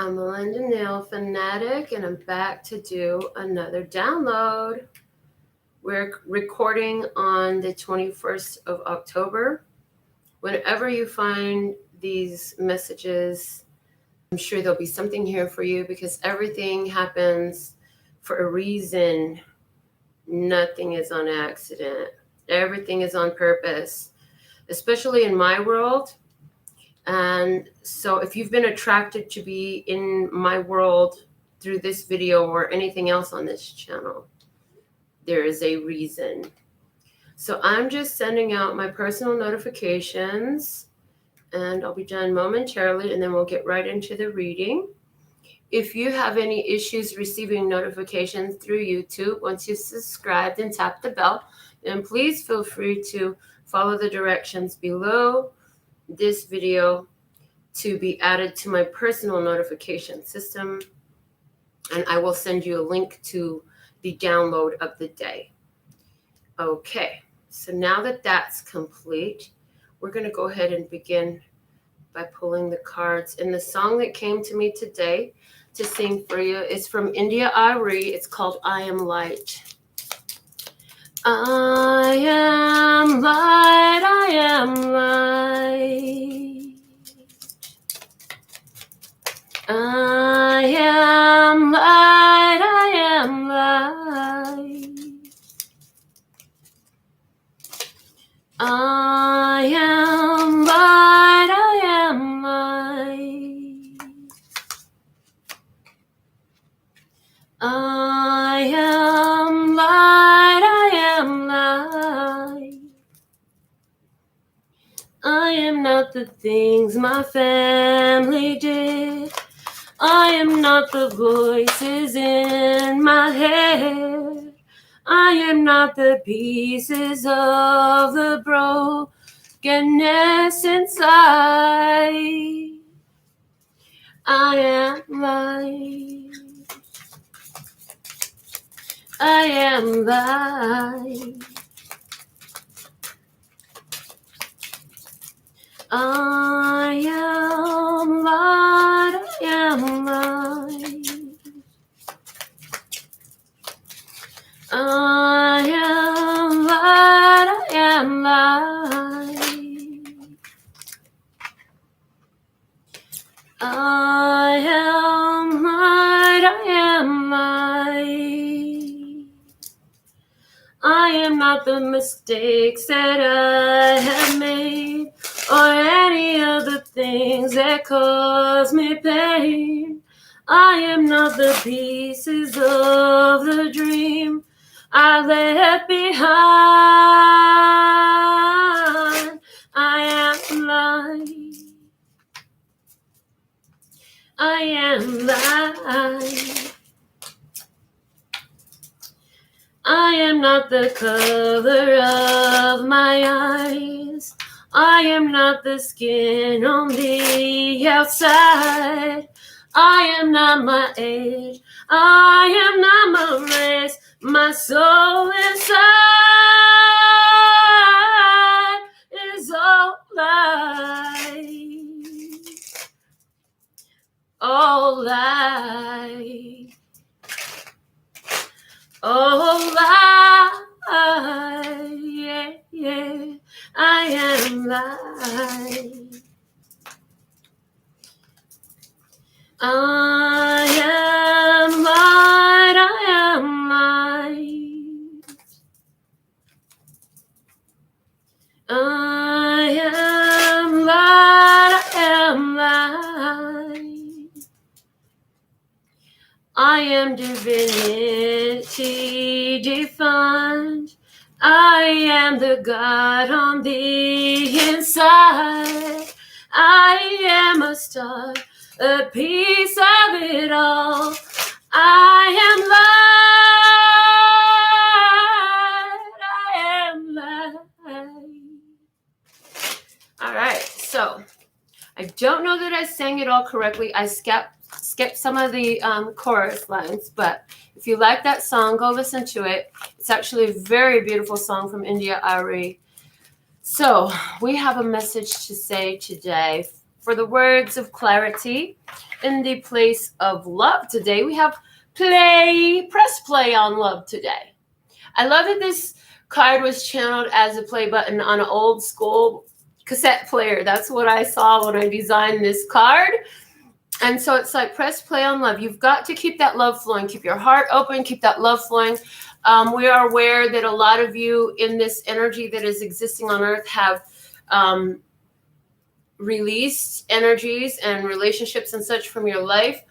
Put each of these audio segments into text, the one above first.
I'm Melinda NailFanatic, and I'm back to do another download. We're recording on the 21st of October. Whenever you find these messages, I'm sure there'll be something here for you because everything happens for a reason. Nothing is on accident. Everything is on purpose, especially in my world. And so if you've been attracted to be in my world through this video or anything else on this channel, there is a reason. So I'm just sending out my personal notifications, and I'll be done momentarily, and then we'll get right into the reading. If you have any issues receiving notifications through YouTube, once you've subscribed and tapped the bell, then please feel free to follow the directions below this video to be added to my personal notification system, and I will send you a link to the download of the day. Okay, so now that that's complete, we're going to go ahead and begin by pulling the cards. And the song that came to me today to sing for you is from India Ari. It's called I Am Light. I am light, I am light. I am light, I am light. I am light, I am light. I am light, I am light. I am not the things my family did. I am not the voices in my head. I am not the pieces of the brokenness inside. I am light. I am light. I am light. I am light. I am light. I am light. I am light. I am light. I am not the mistakes that I have made, or any of the things that cause me pain. I am not the pieces of the dream I left behind. I am light. I am light. I am not the color of my eyes. I am not the skin on the outside. I am not my age. I am not my race. My soul inside is all light. All light. Oh, light, yeah, yeah, I am light. I am light, I am light. I am light, I am light. I am divinity defined. I am the God on the inside. I am a star, a piece of it all. I am light. I am light. All right, so I don't know that I sang it all correctly. I skipped some of the chorus lines, but if you like that song, go listen to it. It's actually a very beautiful song from India Ari. So we have a message to say today for the words of clarity in the place of love today. We have press play on love today. I love that this card was channeled as a play button on an old school cassette player. That's what I saw when I designed this card. And so it's like press play on love. You've got to keep that love flowing. Keep your heart open. Keep that love flowing. We are aware that a lot of you in this energy that is existing on Earth have released energies and relationships and such from your life.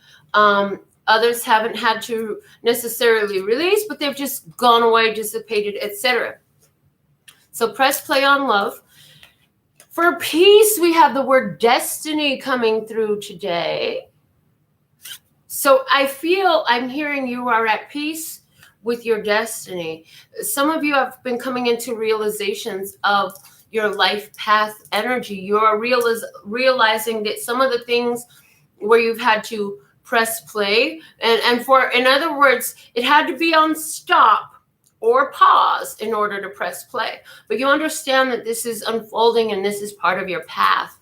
Others haven't had to necessarily release, but they've just gone away, dissipated, etc. So press play on love. For peace, we have the word destiny coming through today. So I'm hearing you are at peace with your destiny. Some of you have been coming into realizations of your life path energy. You're realizing that some of the things where you've had to press play, in other words, it had to be on stop or pause in order to press play. But you understand that this is unfolding and this is part of your path.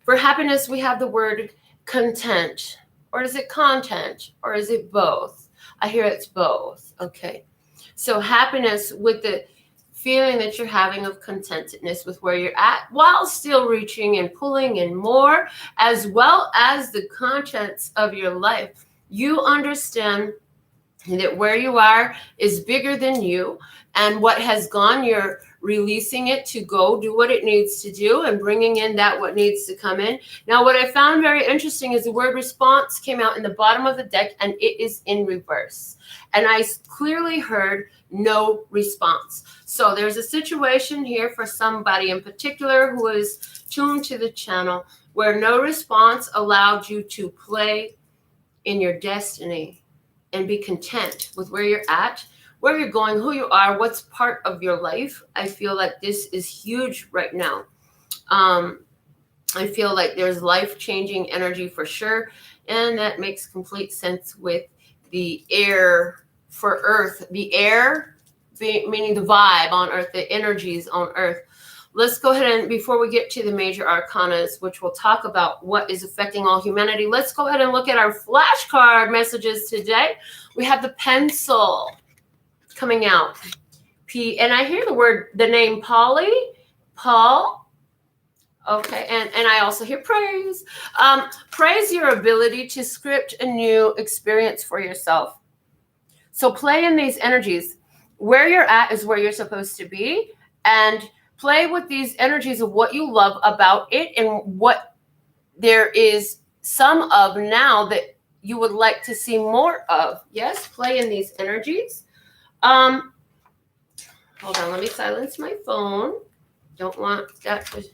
For happiness, we have the word content. Or is it content? Or is it both? I hear it's both. Okay. So happiness with the feeling that you're having of contentedness with where you're at, while still reaching and pulling in more, as well as the contents of your life. You understand that where you are is bigger than you, and what has gone, you're releasing it to go do what it needs to do and bringing in that what needs to come in. Now, what I found very interesting is the word response came out in the bottom of the deck, and it is in reverse. And I clearly heard no response. So there's a situation here for somebody in particular who is tuned to the channel where no response allowed you to play in your destiny and be content with where you're at, where you're going, who you are, what's part of your life. I feel like this is huge right now. I feel like there's life-changing energy for sure, and that makes complete sense with the air for Earth. The air, meaning the vibe on Earth, the energies on Earth. Let's go ahead and, before we get to the major arcanas, which we'll talk about what is affecting all humanity, let's go ahead and look at our flashcard messages today. We have the pencil coming out. And I hear the name Paul. Okay, and I also hear praise. Praise your ability to script a new experience for yourself. So play in these energies. Where you're at is where you're supposed to be, and play with these energies of what you love about it and what there is some of now that you would like to see more of. Yes, play in these energies. Hold on, let me silence my phone. Don't want that to...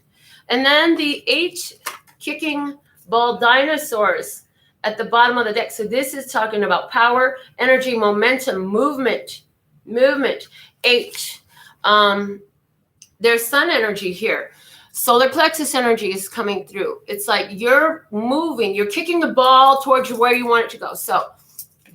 And then the 8 kicking ball dinosaurs at the bottom of the deck. So this is talking about power, energy, momentum, movement. 8. There's sun energy here. Solar plexus energy is coming through. It's like you're moving, you're kicking the ball towards where you want it to go. So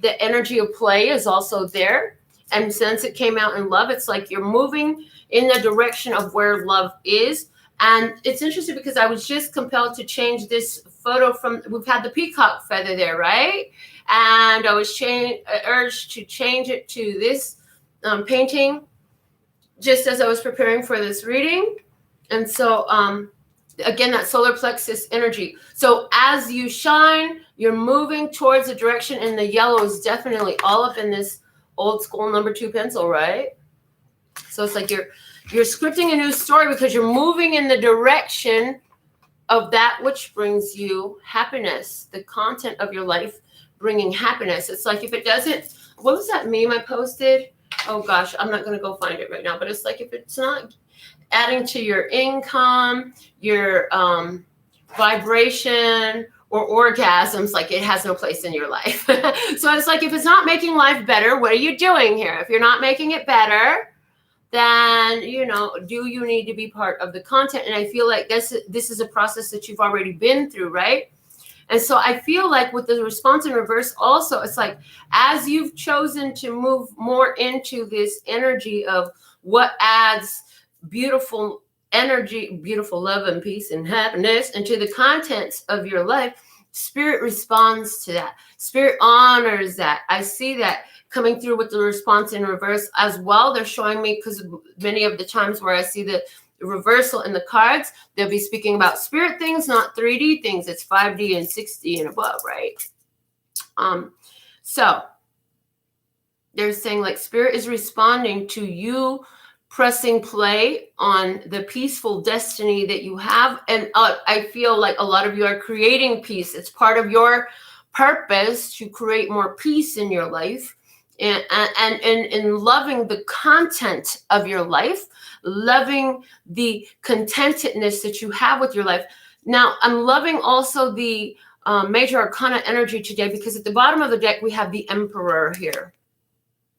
the energy of play is also there. And since it came out in love, it's like you're moving in the direction of where love is. And it's interesting because I was just compelled to change this photo from, we've had the peacock feather there, right? And I was urged to change it to this painting just as I was preparing for this reading. And so, again, that solar plexus energy. So as you shine, you're moving towards the direction, and the yellow is definitely all up in this old school number 2 pencil, right? So it's like you're scripting a new story because you're moving in the direction of that which brings you happiness, the content of your life bringing happiness. It's like if it doesn't, what was that meme I posted? Oh gosh, I'm not going to go find it right now, but it's like if it's not adding to your income, your vibration, or orgasms, like it has no place in your life. So it's like if it's not making life better, what are you doing here? If you're not making it better, then, do you need to be part of the content? And I feel like this is a process that you've already been through, right? And so I feel like with the response in reverse also, it's like as you've chosen to move more into this energy of what adds beautiful energy, beautiful love and peace and happiness into the contents of your life, Spirit responds to that. Spirit honors that. I see that coming through with the response in reverse as well. They're showing me, because many of the times where I see the reversal in the cards, they'll be speaking about spirit things, not 3D things. It's 5D and 6D and above, right? So they're saying like Spirit is responding to you pressing play on the peaceful destiny that you have. And I feel like a lot of you are creating peace. It's part of your purpose to create more peace in your life, and loving the content of your life, loving the contentedness that you have with your life. Now, I'm loving also the major arcana energy today, because at the bottom of the deck, we have the Emperor here.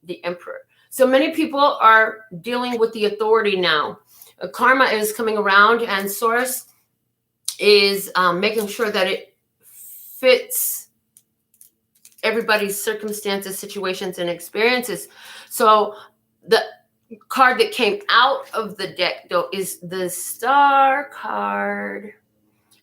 The Emperor. So many people are dealing with the authority now. Karma is coming around, and Source is making sure that it fits everybody's circumstances, situations, and experiences. So the card that came out of the deck, though, is the Star card.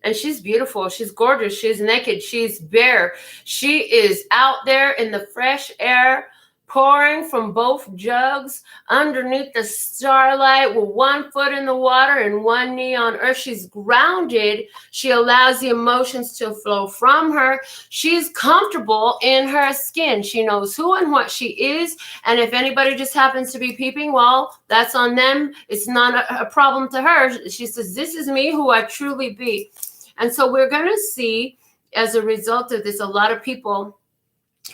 And she's beautiful. She's gorgeous. She's naked. She's bare. She is out there in the fresh air, pouring from both jugs underneath the starlight with one foot in the water and one knee on earth. She's grounded. She allows the emotions to flow from her. She's comfortable in her skin. She knows who and what she is. And if anybody just happens to be peeping, well, that's on them. It's not a problem to her. She says, this is me, who I truly be. And so we're going to see, as a result of this, a lot of people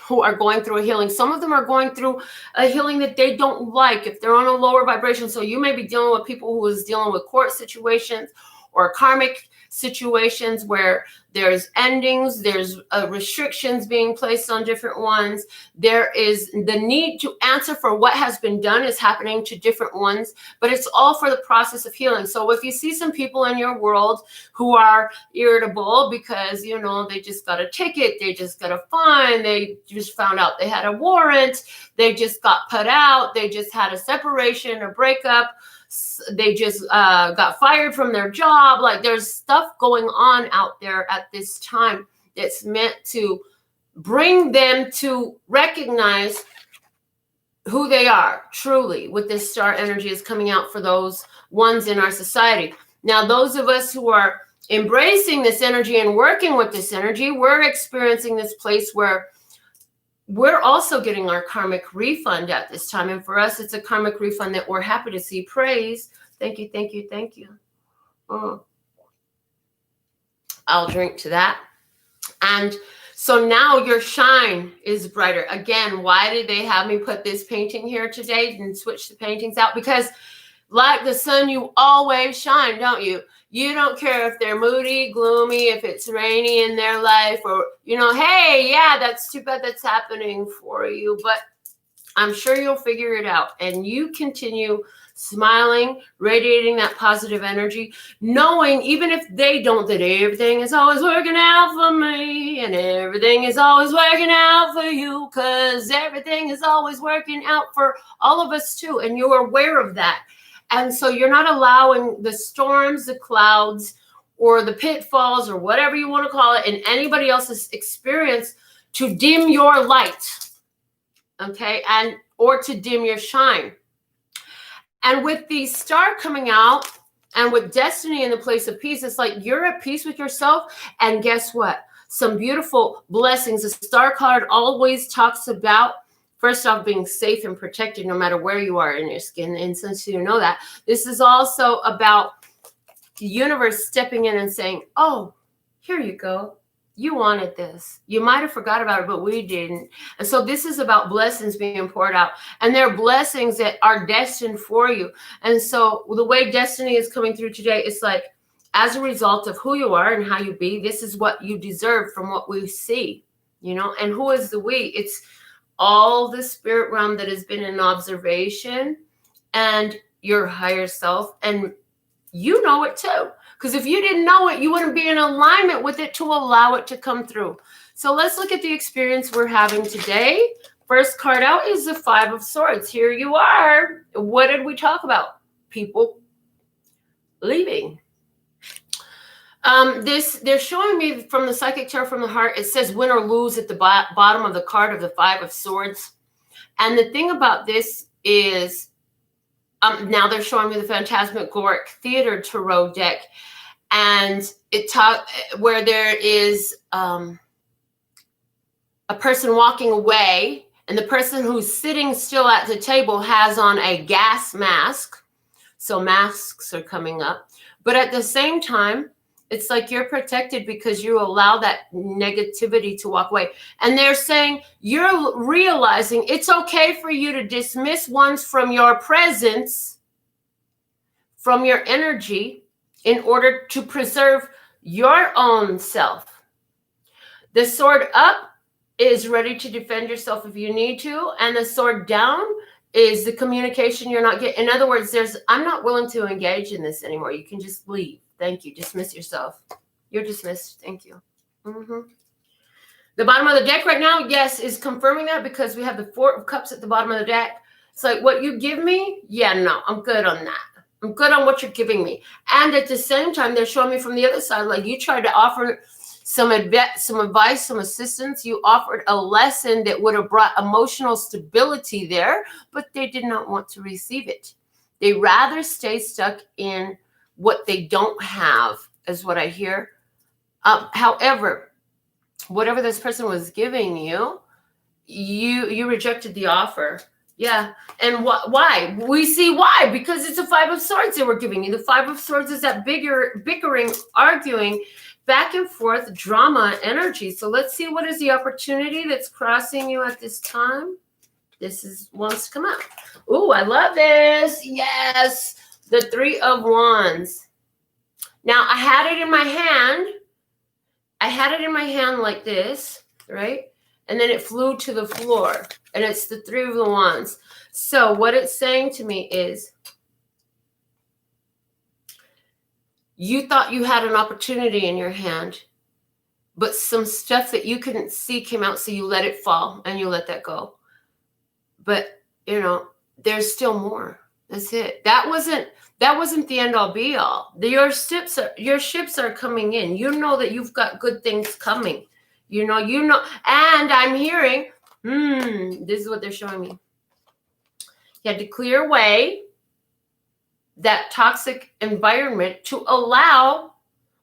who are going through a healing. Some of them are going through a healing that they don't like if they're on a lower vibration. So you may be dealing with people who is dealing with court situations or karmic situations where there's endings, there's restrictions being placed on different ones. There is the need to answer for what has been done is happening to different ones, but it's all for the process of healing. So if you see some people in your world who are irritable because, you know, they just got a ticket, they just got a fine, they just found out they had a warrant, they just got put out, they just had a separation, a breakup, they just got fired from their job. Like, there's stuff going on out there at this time that's meant to bring them to recognize who they are truly. With this star energy is coming out for those ones in our society. Now, those of us who are embracing this energy and working with this energy, we're experiencing this place where we're also getting our karmic refund at this time. And for us, it's a karmic refund that we're happy to see. Praise. Thank you, thank you, thank you. I'll drink to that. And so now your shine is brighter. Again, why did they have me put this painting here today and switch the paintings out? Because like the sun, you always shine, don't you? You don't care if they're moody, gloomy, if it's rainy in their life, or, you know, hey, yeah, that's too bad that's happening for you. But I'm sure you'll figure it out. And you continue smiling, radiating that positive energy, knowing even if they don't, that everything is always working out for me and everything is always working out for you, because everything is always working out for all of us too. And you're aware of that. And so you're not allowing the storms, the clouds, or the pitfalls, or whatever you want to call it, in anybody else's experience to dim your light, okay, and or to dim your shine. And with the star coming out, and with destiny in the place of peace, it's like you're at peace with yourself. And guess what? Some beautiful blessings. The star card always talks about, first off, being safe and protected no matter where you are in your skin. And since you know that, this is also about the universe stepping in and saying, oh, here you go. You wanted this. You might have forgot about it, but we didn't. And so this is about blessings being poured out. And there are blessings that are destined for you. And so the way destiny is coming through today, it's like, as a result of who you are and how you be, this is what you deserve from what we see, you know. And who is the we? It's all the spirit realm that has been in observation and your higher self. And you know it too. Because if you didn't know it, you wouldn't be in alignment with it to allow it to come through. So let's look at the experience we're having today. First card out is the 5 of Swords. Here you are. What did we talk about? People leaving. They're showing me from the Psychic Tarot from the Heart, it says win or lose at the bottom of the card of the Five of Swords. And the thing about this is, now they're showing me the Phantasmagoric Theater Tarot deck, and where there is a person walking away, and the person who's sitting still at the table has on a gas mask. So masks are coming up. But at the same time, it's like you're protected because you allow that negativity to walk away. And they're saying you're realizing it's okay for you to dismiss ones from your presence, from your energy, in order to preserve your own self. The sword up is ready to defend yourself if you need to. And the sword down is the communication you're not getting. In other words, I'm not willing to engage in this anymore. You can just leave. Thank you. Dismiss yourself. You're dismissed. Thank you. The bottom of the deck right now, yes, is confirming that, because we have the Four of Cups at the bottom of the deck. It's like, what you give me? Yeah, no, I'm good on that. I'm good on what you're giving me. And at the same time, they're showing me from the other side, like you tried to offer some advice, some assistance. You offered a lesson that would have brought emotional stability there, but they did not want to receive it. They rather stay stuck in what they don't have, is what I hear. However, whatever this person was giving you, you rejected the offer. Yeah. And why? We see why. Because it's a Five of Swords they were giving you. The Five of Swords is that bickering, arguing, back and forth, drama, energy. So let's see, what is the opportunity that's crossing you at this time? This wants to come out. Ooh, I love this. Yes. The Three of Wands. Now, I had it in my hand. I had it in my hand like this, right? And then it flew to the floor. And it's the Three of the Wands. So what it's saying to me is, you thought you had an opportunity in your hand, but some stuff that you couldn't see came out, so you let it fall and you let that go. But, there's still more. That's it. That wasn't the end all be all. Your ships are coming in. You know that you've got good things coming. You know, and I'm hearing, this is what they're showing me. You had to clear away that toxic environment to allow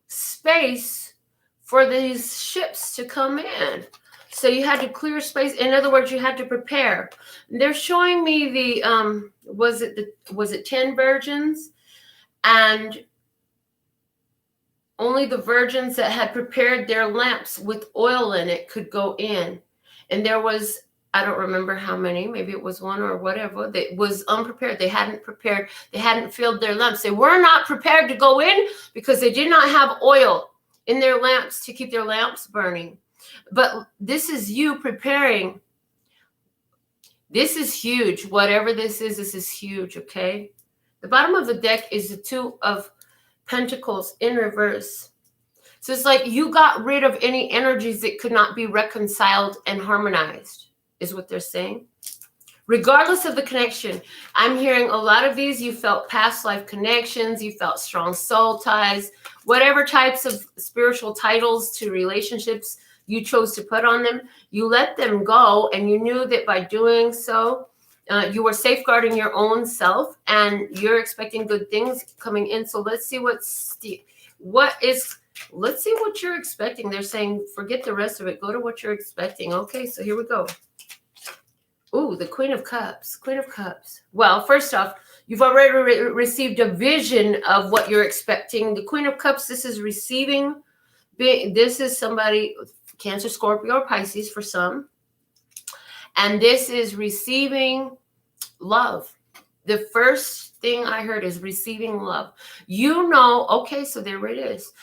space for these ships to come in. So you had to clear space. In other words, you had to prepare. They're showing me the was it 10 virgins, and only the virgins that had prepared their lamps with oil in it could go in. And there was, I don't remember how many, maybe it was one or whatever, that was unprepared. They hadn't prepared. They hadn't filled their lamps. They were not prepared to go in because they did not have oil in their lamps to keep their lamps burning. But this is you preparing. This is huge. Whatever this is huge, okay? The bottom of the deck is the Two of Pentacles in reverse. So it's like you got rid of any energies that could not be reconciled and harmonized, is what they're saying. Regardless of the connection, I'm hearing a lot of these, you felt past life connections, you felt strong soul ties, whatever types of spiritual titles to relationships you chose to put on them, you let them go, and you knew that by doing so, you were safeguarding your own self, and you're expecting good things coming in. So let's see let's see what you're expecting. They're saying, forget the rest of it. Go to what you're expecting. Okay, so here we go. Ooh, the Queen of Cups. Queen of Cups. Well, first off, you've already received a vision of what you're expecting. The Queen of Cups, this is receiving. This is somebody, Cancer, Scorpio, or Pisces for some. And this is receiving love. The first thing I heard is receiving love. Okay, so there it is.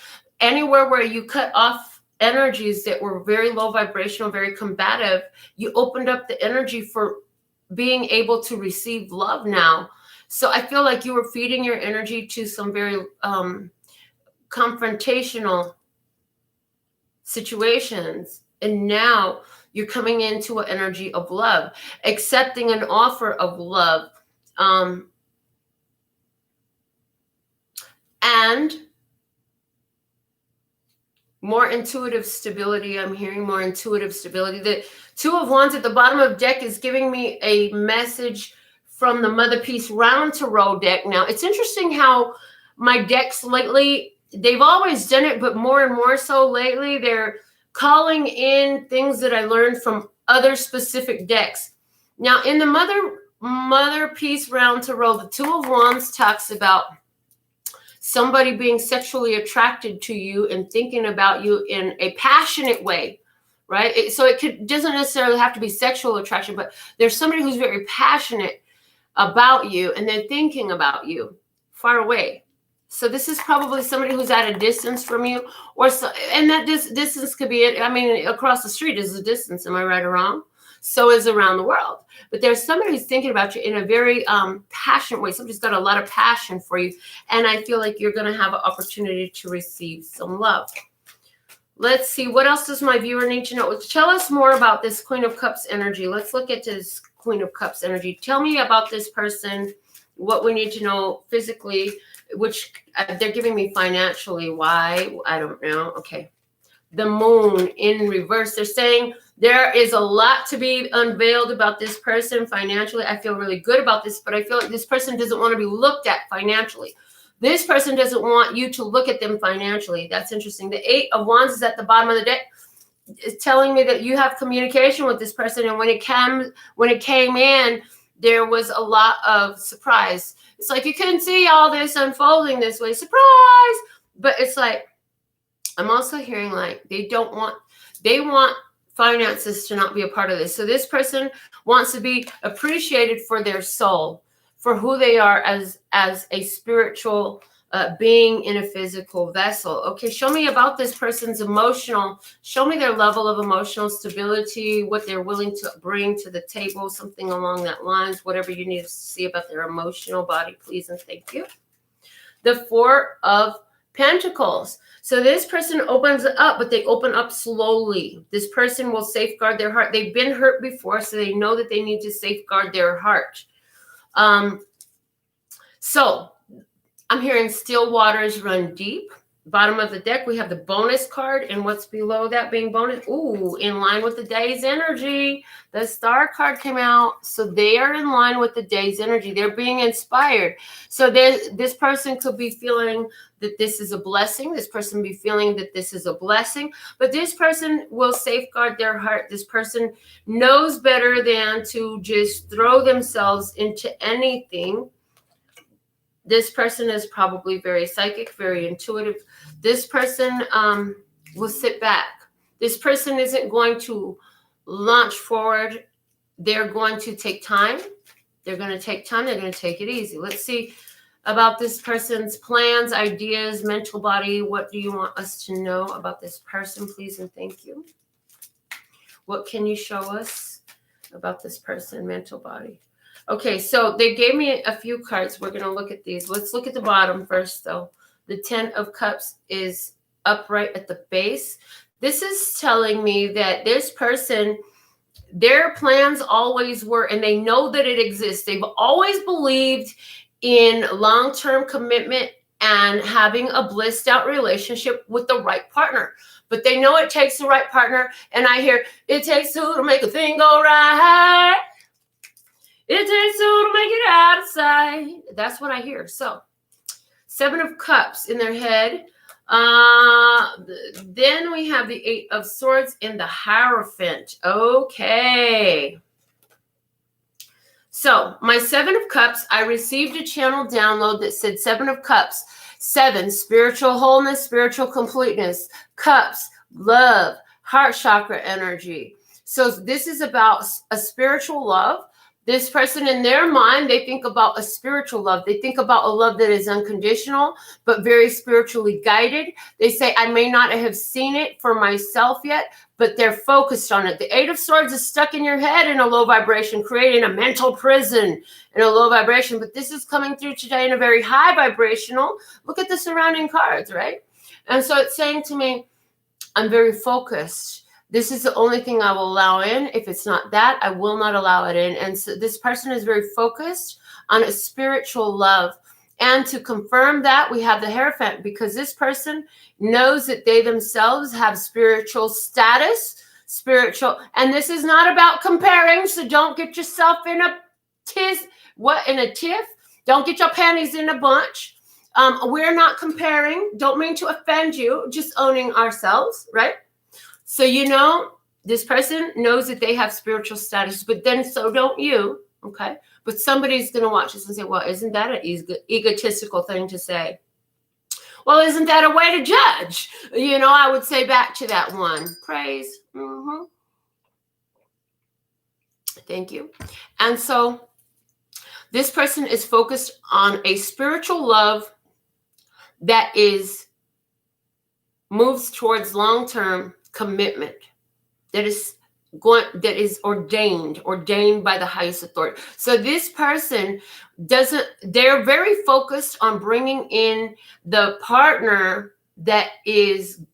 Anywhere where you cut off energies that were very low vibrational, very combative, you opened up the energy for being able to receive love now. So I feel like you were feeding your energy to some very confrontational situations. And now you're coming into an energy of love, accepting an offer of love. and more intuitive stability. I'm hearing more intuitive stability. The Two of Wands at the bottom of deck is giving me a message from the Mother Peace Round Tarot deck. Now, it's interesting how my decks lately, they've always done it, but more and more so lately, they're calling in things that I learned from other specific decks. Now, in the Mother Peace Round Tarot, the Two of Wands talks about somebody being sexually attracted to you and thinking about you in a passionate way, right? So it doesn't necessarily have to be sexual attraction, but there's somebody who's very passionate about you and they're thinking about you far away. So this is probably somebody who's at a distance from you, or so, and that distance could be, I mean, across the street is a distance. Am I right or wrong? So is around the world. But there's somebody who's thinking about you in a very passionate way. Somebody's got a lot of passion for you. And I feel like you're going to have an opportunity to receive some love. Let's see. What else does my viewer need to know? Tell us more about this Queen of Cups energy. Let's look at this Queen of Cups energy. Tell me about this person, what we need to know physically, which they're giving me financially. Why? I don't know. Okay. The Moon in reverse. They're saying there is a lot to be unveiled about this person financially. I feel really good about this, but I feel like this person doesn't want to be looked at financially. This person doesn't want you to look at them financially. That's interesting. The Eight of Wands is at the bottom of the deck. It's telling me that you have communication with this person, and when it came in, there was a lot of surprise. It's like you couldn't see all this unfolding this way. Surprise! But it's like, I'm also hearing like they want finances to not be a part of this. So this person wants to be appreciated for their soul, for who they are as a spiritual being in a physical vessel. Okay, show me about this person's show me their level of emotional stability, what they're willing to bring to the table, something along that lines, whatever you need to see about their emotional body, please and thank you. The Four of Pentacles. So this person opens it up, but they open up slowly. This person will safeguard their heart. They've been hurt before, so they know that they need to safeguard their heart. So I'm hearing still waters run deep. Bottom of the deck, we have the bonus card, and what's below that being bonus? Ooh, in line with the day's energy. The Star card came out, so they are in line with the day's energy. They're being inspired. So this person could be feeling that this is a blessing. This person be feeling that this is a blessing, but this person will safeguard their heart. This person knows better than to just throw themselves into anything. This person is probably very psychic, very intuitive. This person will sit back. This person isn't going to launch forward. They're going to take time. They're going to take time. They're going to take it easy. Let's see about this person's plans, ideas, mental body. What do you want us to know about this person, please and thank you? What can you show us about this person, mental body? Okay, so they gave me a few cards. We're going to look at these. Let's look at the bottom first, though. The Ten of Cups is upright at the base. This is telling me that this person, their plans always were, and they know that it exists. They've always believed in long-term commitment and having a blissed out relationship with the right partner. But they know it takes the right partner. And I hear, it takes two to make a thing go right. It takes two to make it out of sight. That's what I hear. So, Seven of Cups in their head. Then we have the Eight of Swords in the Hierophant. Okay. So, my Seven of Cups, I received a channel download that said Seven of Cups. Seven, spiritual wholeness, spiritual completeness. Cups, love, heart chakra energy. So, this is about a spiritual love. This person in their mind, they think about a spiritual love. They think about a love that is unconditional, but very spiritually guided. They say, I may not have seen it for myself yet, but they're focused on it. The Eight of Swords is stuck in your head in a low vibration, creating a mental prison in a low vibration. But this is coming through today in a very high vibrational. Look at the surrounding cards, right? And so it's saying to me, I'm very focused. This is the only thing I will allow in. If it's not that, I will not allow it in. And so this person is very focused on a spiritual love. And to confirm that, we have the Hierophant, because this person knows that they themselves have spiritual status, and this is not about comparing, so don't get yourself in a tiff. Don't get your panties in a bunch. We're not comparing. Don't mean to offend you, just owning ourselves, right? So this person knows that they have spiritual status, but then so don't you, okay? But somebody's going to watch this and say, well, isn't that an egotistical thing to say? Well, isn't that a way to judge? I would say back to that one. Praise. Thank you. And so this person is focused on a spiritual love that moves towards long-term commitment. That is ordained by the highest authority. So this person they're very focused on bringing in the partner that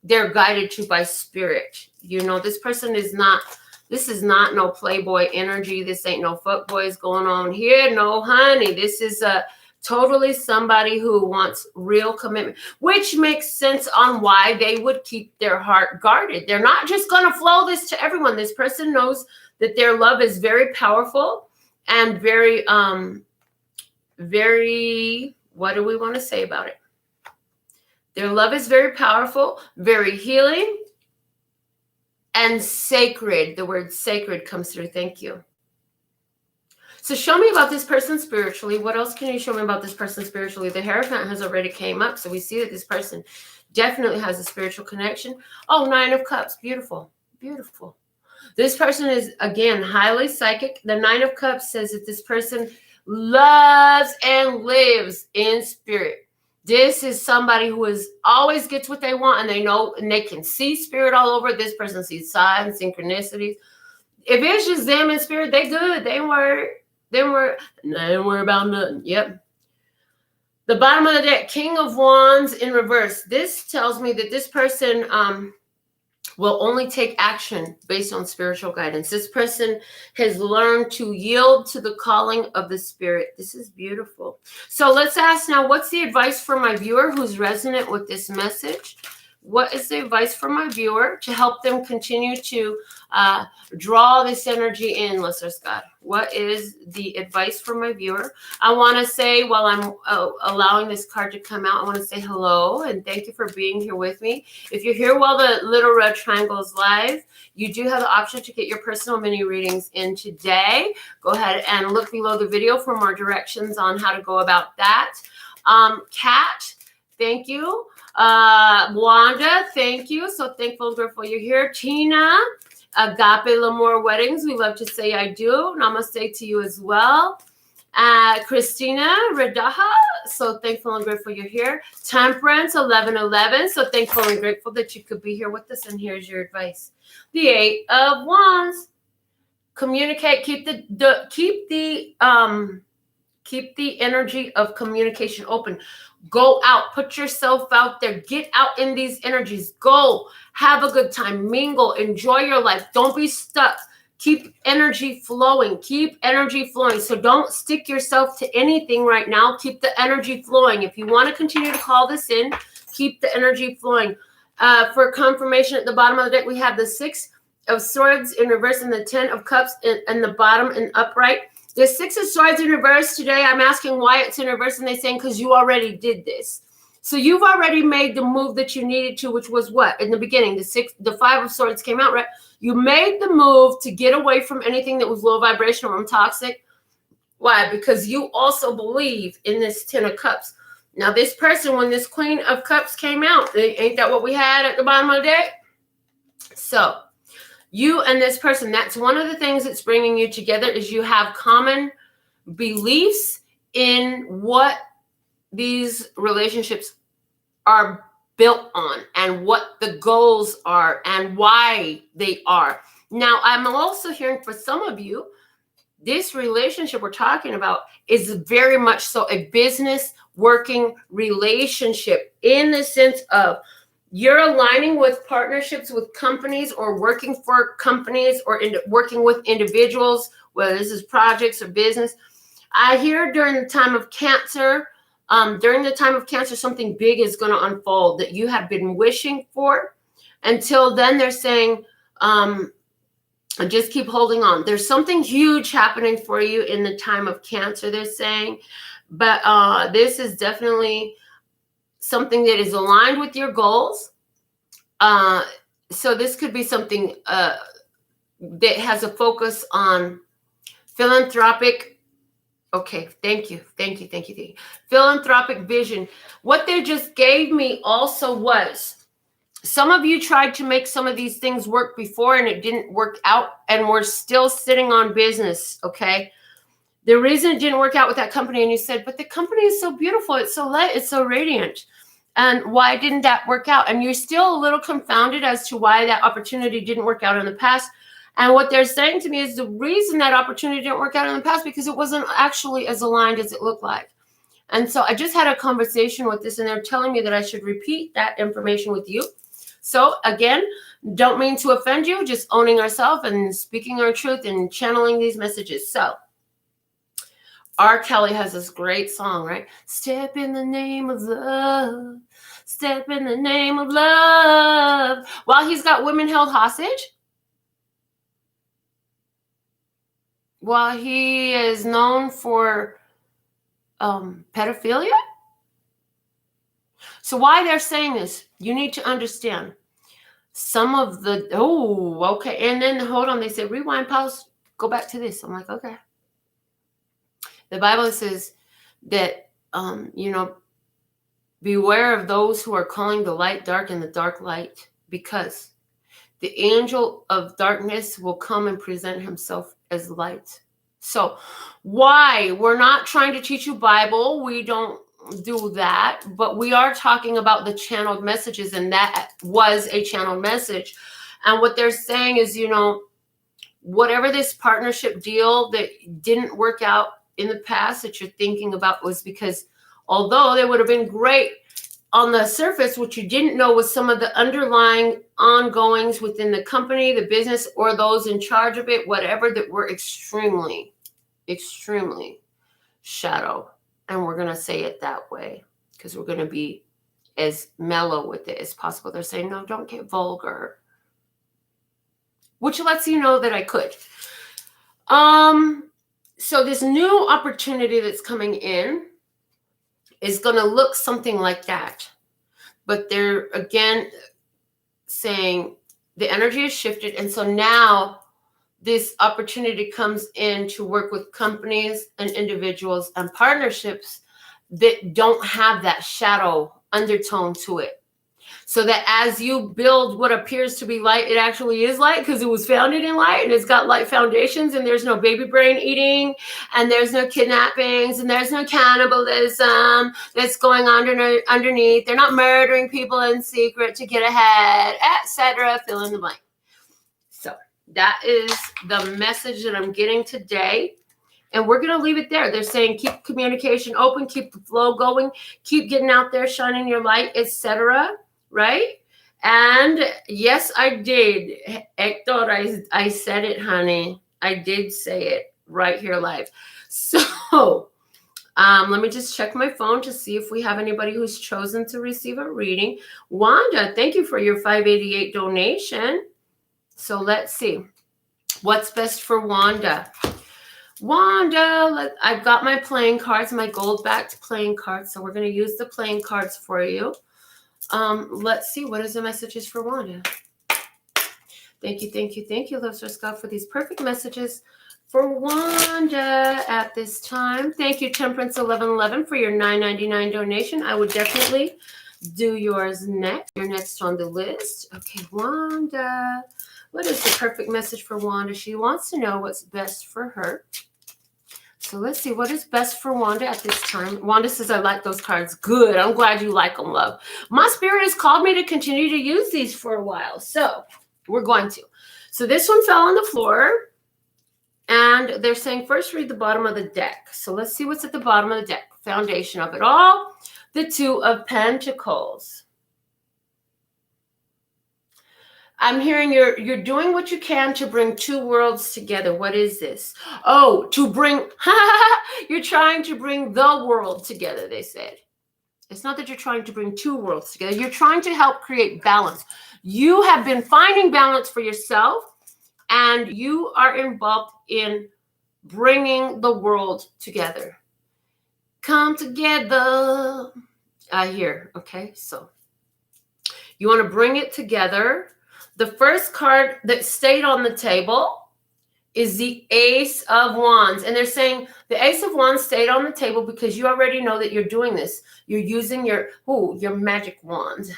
they're guided to by spirit. This person this is not no playboy energy. This ain't no fuckboys going on here. No, honey. This is totally somebody who wants real commitment, which makes sense on why they would keep their heart guarded. They're not just going to flow this to everyone. This person knows that their love is very powerful and very, what do we want to say about it? Their love is very powerful, very healing, and sacred. The word sacred comes through. Thank you. So show me about this person spiritually. What else can you show me about this person spiritually? The Hierophant has already came up. So we see that this person definitely has a spiritual connection. Oh, 9 of Cups. Beautiful. Beautiful. This person is, again, highly psychic. The 9 of Cups says that this person loves and lives in spirit. This is somebody who always gets what they want, and they know, and they can see spirit all over. This person sees signs, synchronicities. If it's just them in spirit, they good. They ain't worried. They ain't worried about nothing. Yep. The bottom of the deck, King of Wands in reverse. This tells me that this person will only take action based on spiritual guidance. This person has learned to yield to the calling of the spirit. This is beautiful. So let's ask now, what's the advice for my viewer who's resonant with this message? What is the advice for my viewer to help them continue to draw this energy in, listeners God? What is the advice for my viewer? I want to say, while I'm allowing this card to come out, I want to say hello and thank you for being here with me. If you're here while the little red triangle is live, you do have the option to get your personal mini readings in today. Go ahead and look below the video for more directions on how to go about that. Kat, thank you. Wanda, thank you. So thankful and grateful you're here. Tina, Agape L'Amour Weddings, we love to say I do. Namaste to you as well. Christina Redaha, so thankful and grateful you're here. Temperance 1111, so thankful and grateful that you could be here with us, and here's your advice. The 8 of Wands. Communicate, keep the energy of communication open. Go out, put yourself out there, get out in these energies, go have a good time, mingle, enjoy your life. Don't be stuck. Keep energy flowing, So don't stick yourself to anything right now. Keep the energy flowing. If you want to continue to call this in, keep the energy flowing. For confirmation, at the bottom of the deck, we have the 6 of Swords in reverse and the 10 of Cups in the bottom and upright. The 6 of Swords in reverse today, I'm asking why it's in reverse, and they're saying because you already did this. So you've already made the move that you needed to, which was what? In the beginning, the 5 of Swords came out, right? You made the move to get away from anything that was low vibrational or toxic. Why? Because you also believe in this 10 of Cups. Now, this person, when this Queen of Cups came out, ain't that what we had at the bottom of the deck? So you and this person, that's one of the things that's bringing you together, is you have common beliefs in what these relationships are built on and what the goals are and why they are. Now, I'm also hearing for some of you, this relationship we're talking about is very much so a business working relationship, in the sense of you're aligning with partnerships with companies, or working for companies, or working with individuals, whether this is projects or business. I hear during the time of Cancer, During the time of Cancer, something big is going to unfold that you have been wishing for. Until then, they're saying, just keep holding on. There's something huge happening for you in the time of Cancer, they're saying. But this is definitely something that is aligned with your goals. So this could be something that has a focus on philanthropic. Okay, thank you. Philanthropic vision. What they just gave me also was, some of you tried to make some of these things work before and it didn't work out, and we're still sitting on business, okay? The reason it didn't work out with that company, and you said, but the company is so beautiful, it's so light, it's so radiant. And why didn't that work out? And you're still a little confounded as to why that opportunity didn't work out in the past. And what they're saying to me is the reason that opportunity didn't work out in the past because it wasn't actually as aligned as it looked like. And so I just had a conversation with this, and they're telling me that I should repeat that information with you. So again, don't mean to offend you, just owning ourselves and speaking our truth and channeling these messages. So R. Kelly has this great song, right? Step in the name of love. Step in the name of love. While he's got women held hostage, while he is known for pedophilia. So why they're saying this, you need to understand some of the, okay. And then hold on, they say, rewind, pause, go back to this. I'm like, okay. The Bible says that, beware of those who are calling the light dark and the dark light, because the angel of darkness will come and present himself as light. So why? We're not trying to teach you Bible. We don't do that, but we are talking about the channeled messages, and that was a channeled message. And what they're saying is, whatever this partnership deal that didn't work out in the past that you're thinking about was because although they would have been great on the surface, what you didn't know was some of the underlying ongoings within the company, the business, or those in charge of it, whatever, that were extremely, extremely shadow. And we're going to say it that way because we're going to be as mellow with it as possible. They're saying, no, don't get vulgar, which lets you know that I could. So this new opportunity that's coming in is going to look something like that. But they're, again, saying the energy is shifted. And so now this opportunity comes in to work with companies and individuals and partnerships that don't have that shadow undertone to it. So that as you build what appears to be light, it actually is light because it was founded in light and it's got light foundations, and there's no baby brain eating, and there's no kidnappings, and there's no cannibalism that's going on underneath. They're not murdering people in secret to get ahead, etc. Fill in the blank. So that is the message that I'm getting today. And we're going to leave it there. They're saying keep communication open, keep the flow going, keep getting out there, shining your light, etc. Right? And yes, I did. Hector, I said it, honey. I did say it right here live. So let me just check my phone to see if we have anybody who's chosen to receive a reading. Wanda, thank you for your $5.88 donation. So let's see. What's best for Wanda? Wanda, I've got my playing cards, my gold-backed playing cards. So we're going to use the playing cards for you. Let's see, what is the messages for Wanda? Thank you, Love Source God, for these perfect messages for Wanda at this time. Thank you, Temperance1111, for your $9.99 donation. I would definitely do yours next. You're next on the list. Okay, Wanda, what is the perfect message for Wanda? She wants to know what's best for her. So let's see what is best for Wanda at this time. Wanda says, I like those cards. Good. I'm glad you like them, love. My spirit has called me to continue to use these for a while. So we're going to. So this one fell on the floor. And they're saying first read the bottom of the deck. So let's see what's at the bottom of the deck. Foundation of it all. The Two of Pentacles. I'm hearing you're doing what you can to bring two worlds together. What is this? Oh, to bring, you're trying to bring the world together, they said. It's not that you're trying to bring two worlds together. You're trying to help create balance. You have been finding balance for yourself, and you are involved in bringing the world together. Come together. I hear. Okay, so you want to bring it together. The first card that stayed on the table is the Ace of Wands. And they're saying the Ace of Wands stayed on the table because you already know that you're doing this. You're using your magic wand.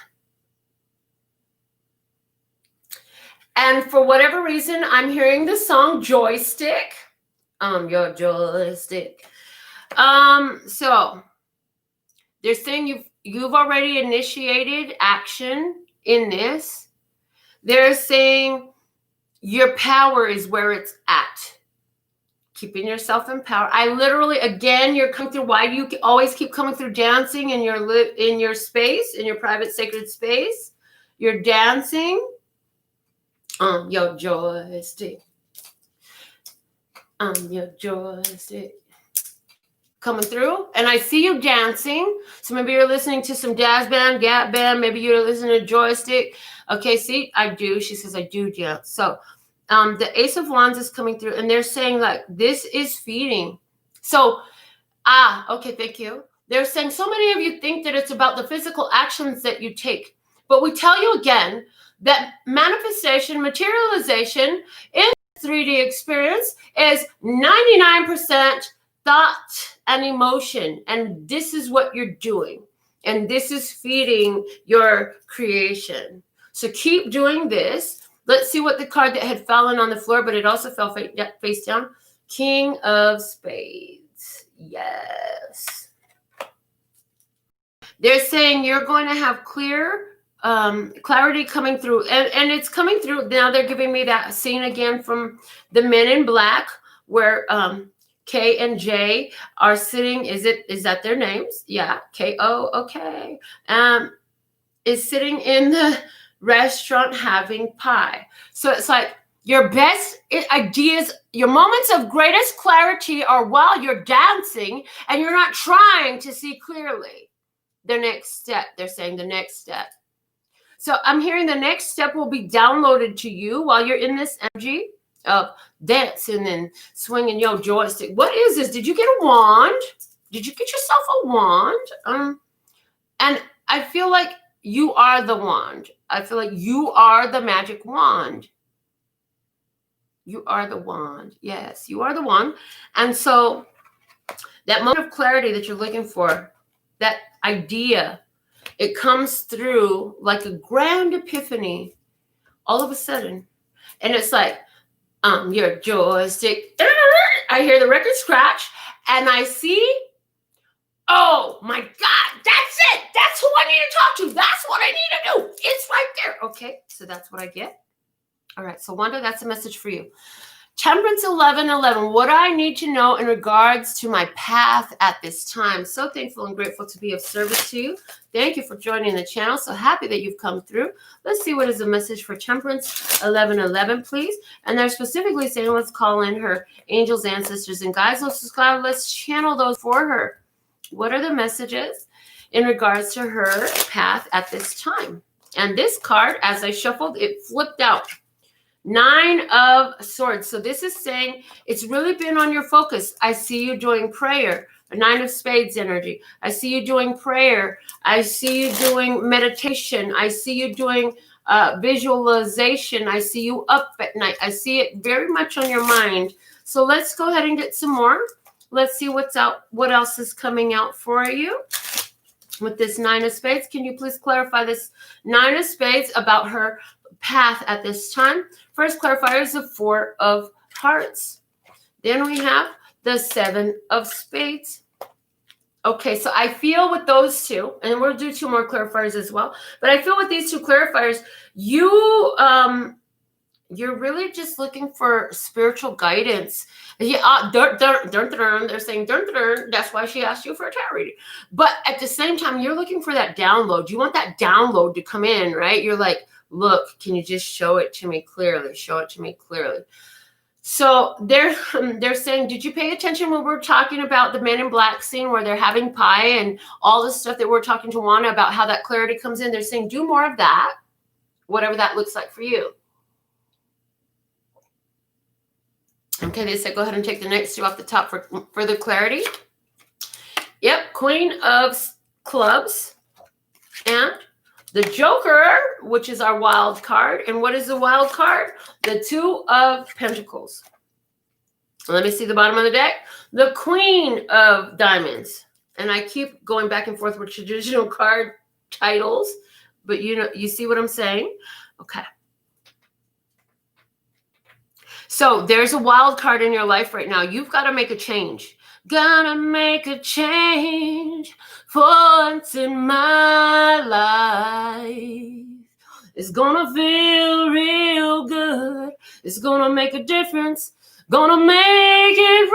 And for whatever reason, I'm hearing the song Joystick. Your joystick. So they're saying you've already initiated action in this. They're saying your power is where it's at. Keeping yourself in power. I literally, again, you're coming through. Why do you always keep coming through dancing in your space, in your private sacred space? You're dancing. Your joystick. Your joystick. Coming through. And I see you dancing. So maybe you're listening to some jazz band, gap band. Maybe you're listening to Joystick. Okay, see, I do. She says I do dance. So the Ace of Wands is coming through, and they're saying like this is feeding. So, okay, thank you. They're saying so many of you think that it's about the physical actions that you take. But we tell you again that manifestation, materialization in 3D experience is 99% thought and emotion. And this is what you're doing. And this is feeding your creation. So keep doing this. Let's see what the card that had fallen on the floor, but it also fell face down. King of Spades. Yes. They're saying you're going to have clarity coming through. And it's coming through. Now they're giving me that scene again from the Men in Black where K and J are sitting. Is that their names? Yeah. K-O. Okay. Is sitting in the restaurant having pie. So it's like your best ideas, your moments of greatest clarity are while you're dancing and you're not trying to see clearly. The next step, they're saying the next step. So I'm hearing the next step will be downloaded to you while you're in this energy of dancing and swinging your joystick. What is this? Did you get a wand? Did you get yourself a wand? And I feel like you are the wand. I feel like you are the magic wand. You are the wand. Yes, you are the wand. And so that moment of clarity that you're looking for, that idea, it comes through like a grand epiphany all of a sudden. And it's like, your joystick. I hear the record scratch and I see, oh my God, that's it. That's who I need to talk to. That's what I need to do. It's right there. Okay, so that's what I get. All right, so Wanda, that's a message for you. Temperance 1111, what do I need to know in regards to my path at this time? So thankful and grateful to be of service to you. Thank you for joining the channel. So happy that you've come through. Let's see what is the message for Temperance 1111, please. And they're specifically saying, let's call in her angels, ancestors, and guides. Let's channel those for her. What are the messages in regards to her path at this time? And this card, as I shuffled, it flipped out. 9 of Swords. So this is saying it's really been on your focus. I see you doing prayer. A 9 of Spades energy. I see you doing prayer. I see you doing meditation. I see you doing visualization. I see you up at night. I see it very much on your mind. So let's go ahead and get some more. Let's see what's out. What else is coming out for you with this 9 of Spades? Can you please clarify this 9 of Spades about her path at this time? First clarifier is the 4 of Hearts. Then we have the 7 of Spades. Okay, so I feel with those two, and we'll do 2 more clarifiers as well, but I feel with these 2 clarifiers, you're really just looking for spiritual guidance. Yeah, they're saying, that's why she asked you for a tarot reading. But at the same time, you're looking for that download. You want that download to come in, right? You're like, look, can you just show it to me clearly? Show it to me clearly. So they're saying, did you pay attention when we're talking about the Men in Black scene where they're having pie and all the stuff that we're talking to Wanda about, how that clarity comes in? They're saying, do more of that, whatever that looks like for you. Okay, they said, go ahead and take the next two off the top for further clarity. Yep, Queen of Clubs and the Joker, which is our wild card. And what is the wild card? The Two of Pentacles. Let me see the bottom of the deck. The Queen of Diamonds. And I keep going back and forth with traditional card titles, but you see what I'm saying? Okay. So there's a wild card in your life right now. You've got to make a change. Gonna make a change for once in my life. It's gonna feel real good. It's gonna make a difference. Gonna make it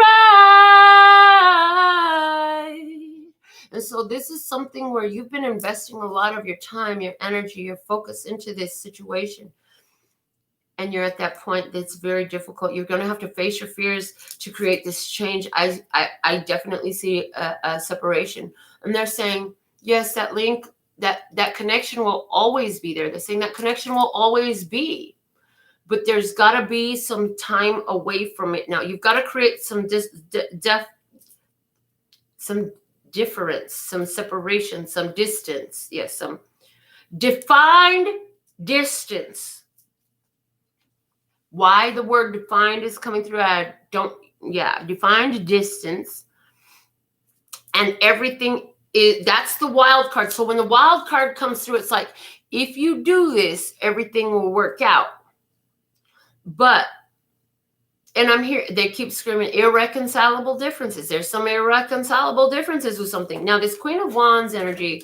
right. And so this is something where you've been investing a lot of your time, your energy, your focus into this situation. And you're at that point that's very difficult. You're going to have to face your fears to create this change. I definitely see a separation. And they're saying, yes, that link, that connection will always be there. They're saying that connection will always be. But there's got to be some time away from it. Now, you've got to create some difference, some separation, some distance. Yes, some defined distance. Why the word defined is coming through, defined distance. And everything is, that's the wild card. So when the wild card comes through, it's like, if you do this, everything will work out. But, and I'm here, they keep screaming irreconcilable differences. There's some irreconcilable differences with something. Now, this Queen of Wands energy,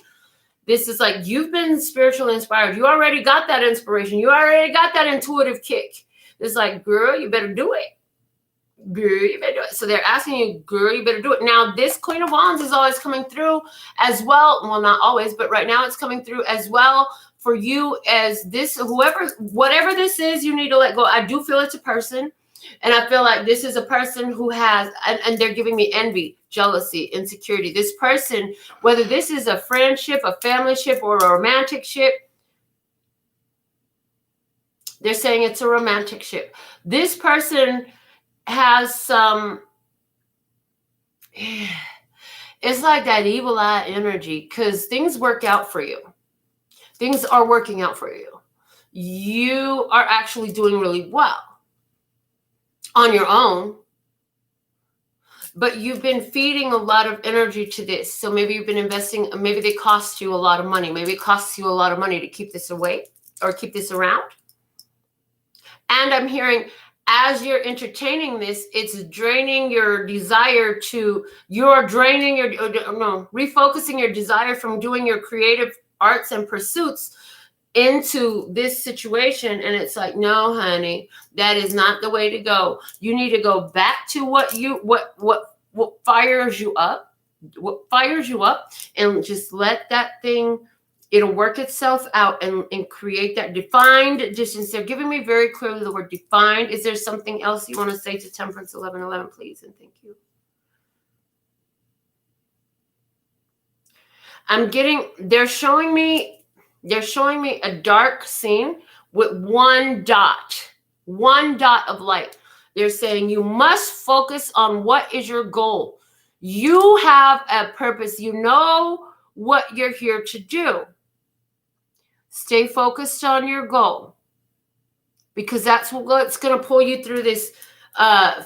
this is like, you've been spiritually inspired. You already got that inspiration. You already got that intuitive kick. It's like, girl, you better do it. Girl, you better do it. So they're asking you, girl, you better do it. Now, this Queen of Wands is always coming through as well. Well, not always, but right now it's coming through as well for you as this, whatever this is, you need to let go. I do feel it's a person. And I feel like this is a person who has, and they're giving me envy, jealousy, insecurity. This person, whether this is a friendship, a family ship, or a romantic ship, they're saying it's a romantic ship. This person has some, it's like that evil eye energy, because things work out for you. Things are working out for you. You are actually doing really well on your own, but you've been feeding a lot of energy to this. So maybe you've been investing, maybe they cost you a lot of money. Maybe it costs you a lot of money to keep this away or keep this around. And I'm hearing, as you're entertaining this, it's draining your desire refocusing your desire from doing your creative arts and pursuits into this situation. And it's like, no, honey, that is not the way to go. You need to go back to what fires you up, and just let that thing, it'll work itself out and create that defined distance. They're giving me very clearly the word defined. Is there something else you want to say to Temperance 1111, please? And thank you. They're showing me a dark scene with one dot of light. They're saying you must focus on what is your goal. You have a purpose. You know what you're here to do. Stay focused on your goal, because that's what's going to pull you through this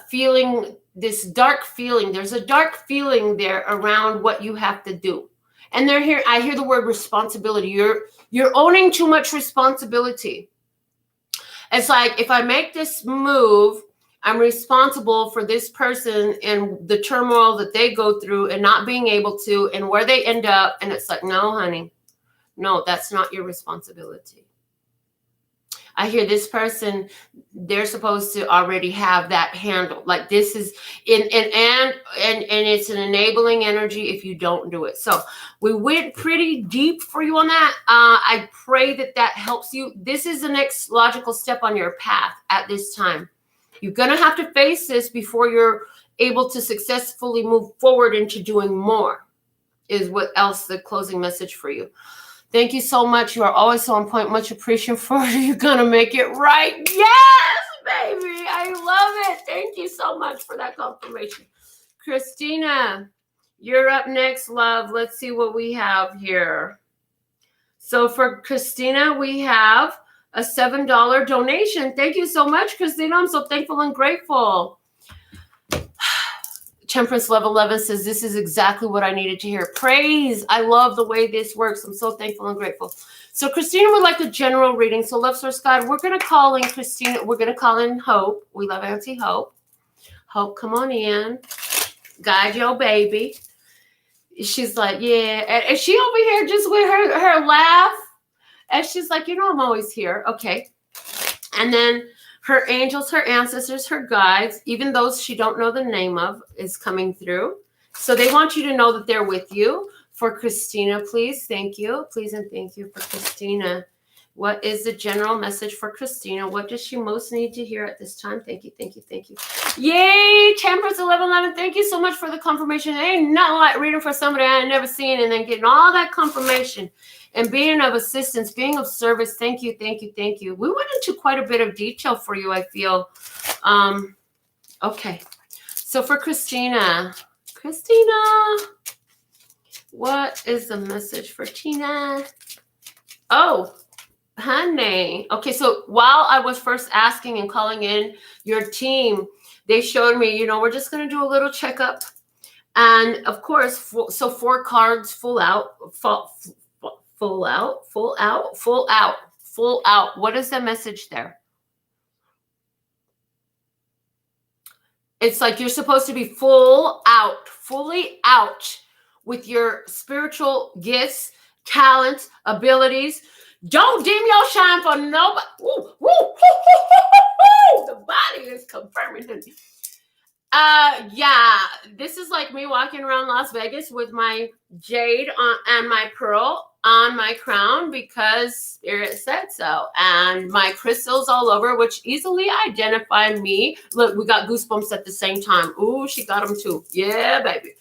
feeling, this dark feeling. There's a dark feeling there around what you have to do. And they're here. I hear the word responsibility. You're owning too much responsibility. It's like, if I make this move, I'm responsible for this person and the turmoil that they go through and not being able to, and where they end up. And it's like, no, honey, no, that's not your responsibility. I hear this person, they're supposed to already have that handled. Like, this is and it's an enabling energy if you don't do it. So we went pretty deep for you on that. I pray that helps you. This is the next logical step on your path at this time. You're going to have to face this before you're able to successfully move forward into doing more, is what else the closing message for you. Thank you so much. You are always so on point. Much appreciation for you. You're going to make it right. Yes, baby. I love it. Thank you so much for that confirmation. Christina, you're up next, love. Let's see what we have here. So for Christina, we have a $7 donation. Thank you so much, Christina. I'm so thankful and grateful. Temperance Love 11 says, this is exactly what I needed to hear. Praise. I love the way this works. I'm so thankful and grateful. So Christina would like a general reading. So Love Source God, we're going to call in Christina. We're going to call in Hope. We love Auntie Hope. Hope, come on in. Guide your baby. She's like, yeah. And she over here just with her laugh. And she's like, I'm always here. Okay. And then her angels, her ancestors, her guides, even those she don't know the name of, is coming through. So they want you to know that they're with you. For Christina, please. Thank you. Please and thank you for Christina. What is the general message for Christina? What does she most need to hear at this time? Thank you, thank you, thank you. Yay, Temperance 1111. Thank you so much for the confirmation. It ain't nothing like reading for somebody I ain't never seen and then getting all that confirmation and being of assistance, being of service. Thank you, thank you, thank you. We went into quite a bit of detail for you, I feel. Okay. So for Christina, what is the message for Tina? Oh, honey. Okay, so while I was first asking and calling in your team, they showed me, we're just going to do a little checkup. And of course, so 4 cards full out. What is the message there? It's like you're supposed to be fully out with your spiritual gifts, talents, abilities. Don't dim your shine for nobody. Woo, woo, woo, woo, woo. The body is confirming. Yeah, this is like me walking around Las Vegas with my jade and my pearl on my crown because Spirit said so. And my crystals all over, which easily identify me. Look, we got goosebumps at the same time. Ooh, she got them too. Yeah, baby.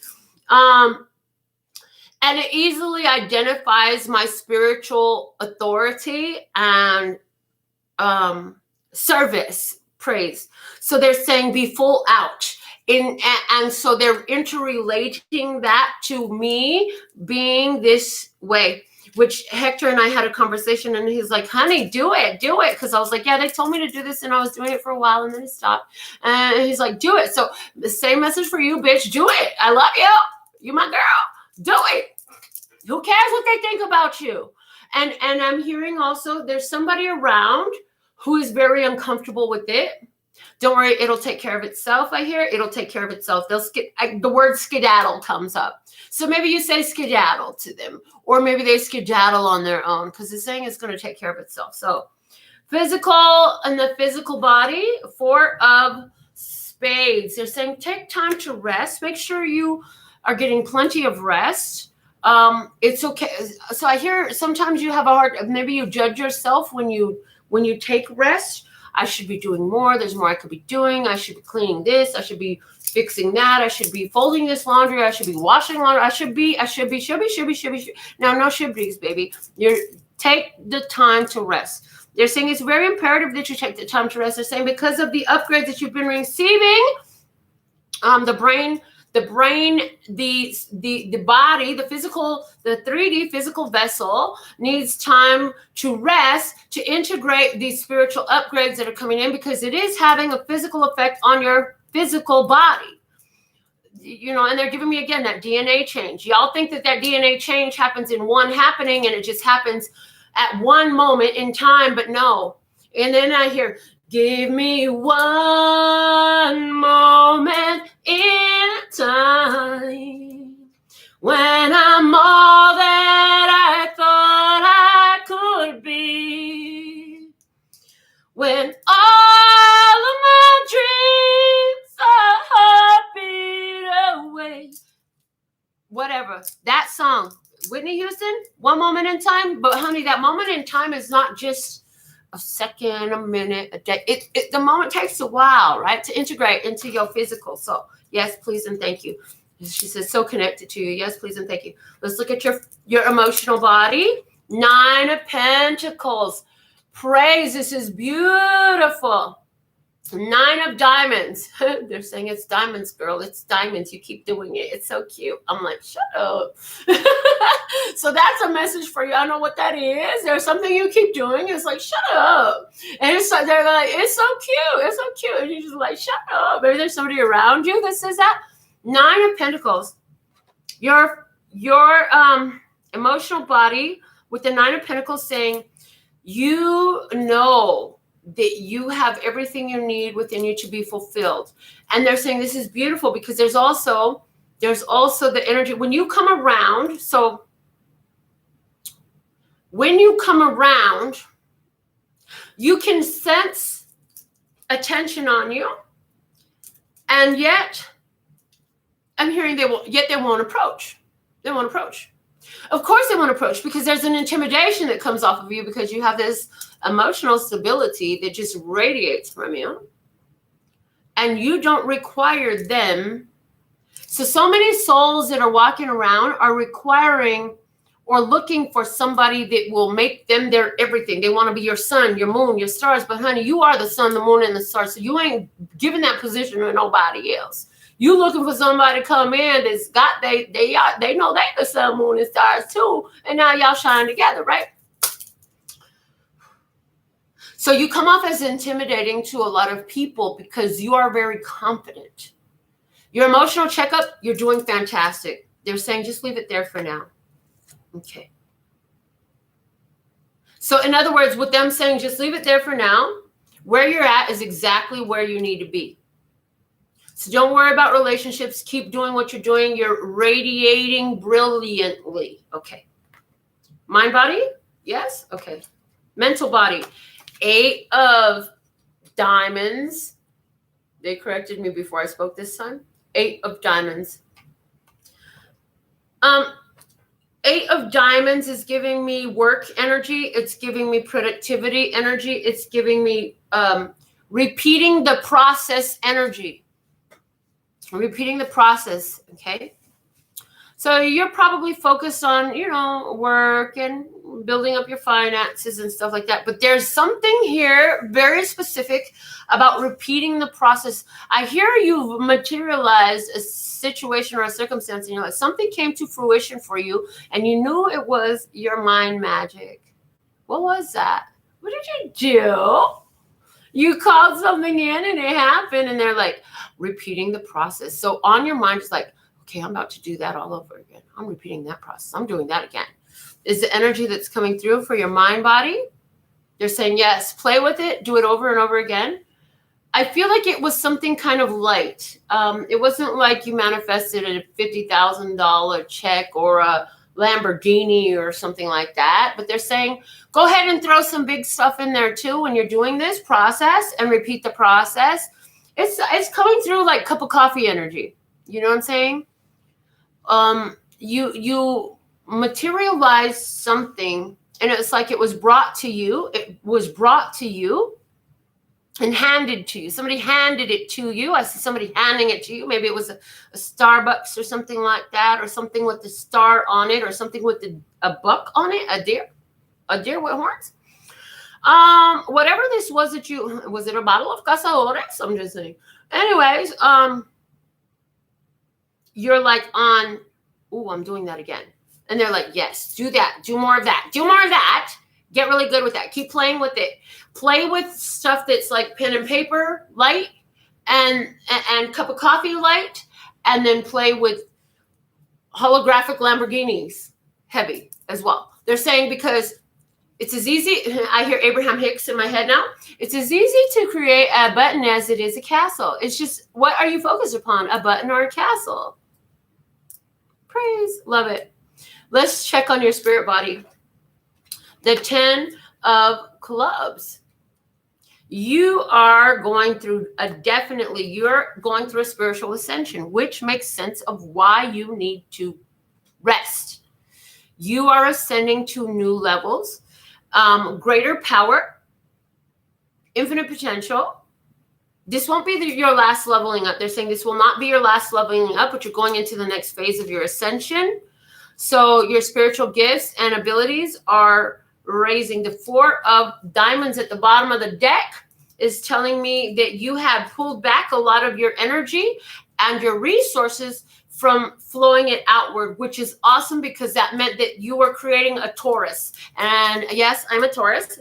And it easily identifies my spiritual authority and service, praise. So they're saying be full out. And so they're interrelating that to me being this way, which Hector and I had a conversation and he's like, honey, do it. Because I was like, yeah, they told me to do this and I was doing it for a while and then it stopped. And he's like, do it. So the same message for you, bitch, do it. I love you. You my girl. Do it. Who cares what they think about you? And I'm hearing also there's somebody around who is very uncomfortable with it. Don't worry, it'll take care of itself. I hear it'll take care of itself. The word skedaddle comes up. So maybe you say skedaddle to them, or maybe they skedaddle on their own because it's saying it's going to take care of itself. So physical and the physical body, 4 of spades. They're saying take time to rest. Make sure you are getting plenty of rest. It's okay. So I hear sometimes you have a hard, maybe you judge yourself when you take rest. I should be doing more. There's more I could be doing. I should be cleaning this. I should be fixing that. I should be folding this laundry. I should be washing laundry. I should be. Now, no should be's, baby. Take the time to rest. They're saying it's very imperative that you take the time to rest. They're saying because of the upgrades that you've been receiving, the brain, the body, the physical, the 3D physical vessel needs time to rest, to integrate these spiritual upgrades that are coming in because it is having a physical effect on your physical body. And they're giving me again that DNA change. Y'all think that DNA change happens in one happening and it just happens at one moment in time, but no. And then I hear, give me one moment in time when I'm all that I thought I could be, when all of my dreams are heartbeat away. Whatever. That song, Whitney Houston, One Moment in Time. But honey, that moment in time is not just a second, a minute, a day. The moment takes a while, right, to integrate into your physical. So yes, please and thank you. She says, so connected to you. Yes, please and thank you. Let's look at your emotional body. 9 of Pentacles. Praise. This is beautiful. 9 of Diamonds. They're saying it's diamonds, girl. It's diamonds. You keep doing it. It's so cute. I'm like, shut up. So that's a message for you. I don't know what that is. There's something you keep doing. It's like, shut up. And it's like, they're like, it's so cute. It's so cute. And you're just like, shut up. Maybe there's somebody around you that says that. 9 of Pentacles. Your emotional body with the 9 of Pentacles saying, you know that you have everything you need within you to be fulfilled. And they're saying this is beautiful because there's also the energy when you come around. So when you come around, you can sense attention on you, and yet I'm hearing they won't approach. They won't approach. Of course they won't approach because there's an intimidation that comes off of you because you have this emotional stability that just radiates from you. And you don't require them. So many souls that are walking around are requiring or looking for somebody that will make them their everything. They want to be your sun, your moon, your stars. But honey, you are the sun, the moon, and the stars. So you ain't giving that position to nobody else. You looking for somebody to come in that's got they know they the sun, moon, and stars too, and now y'all shine together, right? So you come off as intimidating to a lot of people because you are very confident. Your emotional checkup, you're doing fantastic. They're saying just leave it there for now. Okay. So in other words, with them saying just leave it there for now, where you're at is exactly where you need to be. So don't worry about relationships. Keep doing what you're doing. You're radiating brilliantly. Okay. Mind, body? Yes? Okay. Mental body. 8 of Diamonds. They corrected me before I spoke this time. 8 of Diamonds. 8 of Diamonds is giving me work energy. It's giving me productivity energy. It's giving me repeating the process energy. Repeating the process, okay? So you're probably focused on, work and building up your finances and stuff like that. But there's something here very specific about repeating the process. I hear you've materialized a situation or a circumstance, and you're like, something came to fruition for you, and you knew it was your mind magic. What was that? What did you do? You called something in and it happened, and they're like repeating the process. So on your mind, it's like, okay, I'm about to do that all over again. I'm repeating that process. I'm doing that again. Is the energy that's coming through for your mind body? They're saying, yes, play with it. Do it over and over again. I feel like it was something kind of light. It wasn't like you manifested a $50,000 check or a Lamborghini or something like that. But they're saying, go ahead and throw some big stuff in there too when you're doing this process and repeat the process. It's coming through like cup of coffee energy. You know what I'm saying? You materialize something, and it's like it was brought to you. It was brought to you and handed to you. Somebody handed it to you. I see somebody handing it to you. Maybe it was a Starbucks or something like that, or something with the star on it, or something with a buck on it, a deer with horns. Whatever this was was it a bottle of cazadores? I'm just saying. Anyways, you're like on, I'm doing that again. And they're like, yes, do that. Do more of that. Do more of that. Get really good with that. Keep playing with it. Play with stuff that's like pen and paper light and cup of coffee light, and then play with holographic Lamborghinis heavy as well. They're saying because it's as easy, I hear Abraham Hicks in my head now, it's as easy to create a button as it is a castle. It's just, what are you focused upon, a button or a castle? Praise. Love it. Let's check on your spirit body. The 10 of Clubs. You are going through you're going through a spiritual ascension, which makes sense of why you need to rest. You are ascending to new levels, greater power, infinite potential. This won't be your last leveling up. They're saying this will not be your last leveling up, but you're going into the next phase of your ascension. So your spiritual gifts and abilities are raising. The 4 of diamonds at the bottom of the deck is telling me that you have pulled back a lot of your energy and your resources from flowing it outward, which is awesome because that meant that you were creating a Taurus. And yes, I'm a Taurus.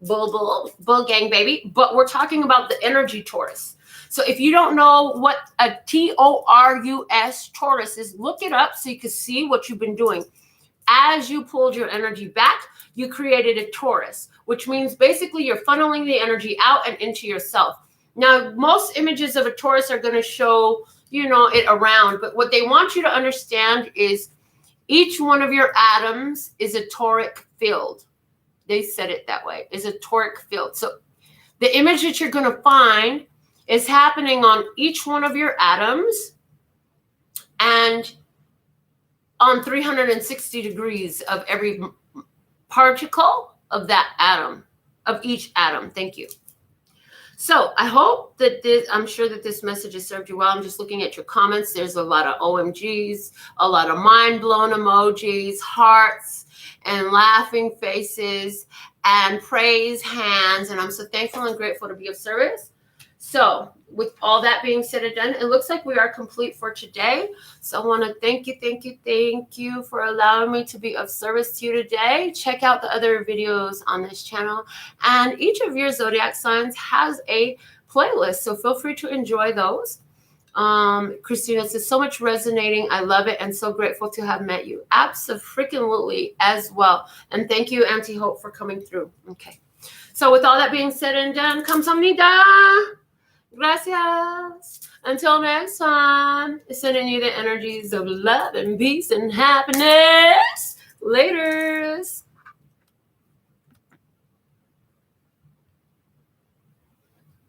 Bull gang, baby. But we're talking about the energy Taurus. So if you don't know what a Taurus Taurus is, look it up so you can see what you've been doing. As you pulled your energy back, you created a Taurus, which means basically you're funneling the energy out and into yourself. Now, most images of a Taurus are going to show, you know, it around. But what they want you to understand is each one of your atoms is a toric field. They said it that way, is a toric field. So the image that you're going to find is happening on each one of your atoms and on 360 degrees of every particle of that atom, of each atom. Thank you. So I hope that I'm sure that this message has served you well. I'm just looking at your comments. There's a lot of OMGs, a lot of mind-blown emojis, hearts, and laughing faces, and praise hands. And I'm so thankful and grateful to be of service. So with all that being said and done, it looks like we are complete for today. So I want to thank you for allowing me to be of service to you today. Check out the other videos on this channel. And each of your zodiac signs has a playlist, so feel free to enjoy those. Christina says, so much resonating. I love it and so grateful to have met you. Abso-freaking-lutely as well. And thank you, Auntie Hope, for coming through. Okay. So with all that being said and done, kamsahamnida. Gracias. Until next time, sending you the energies of love and peace and happiness.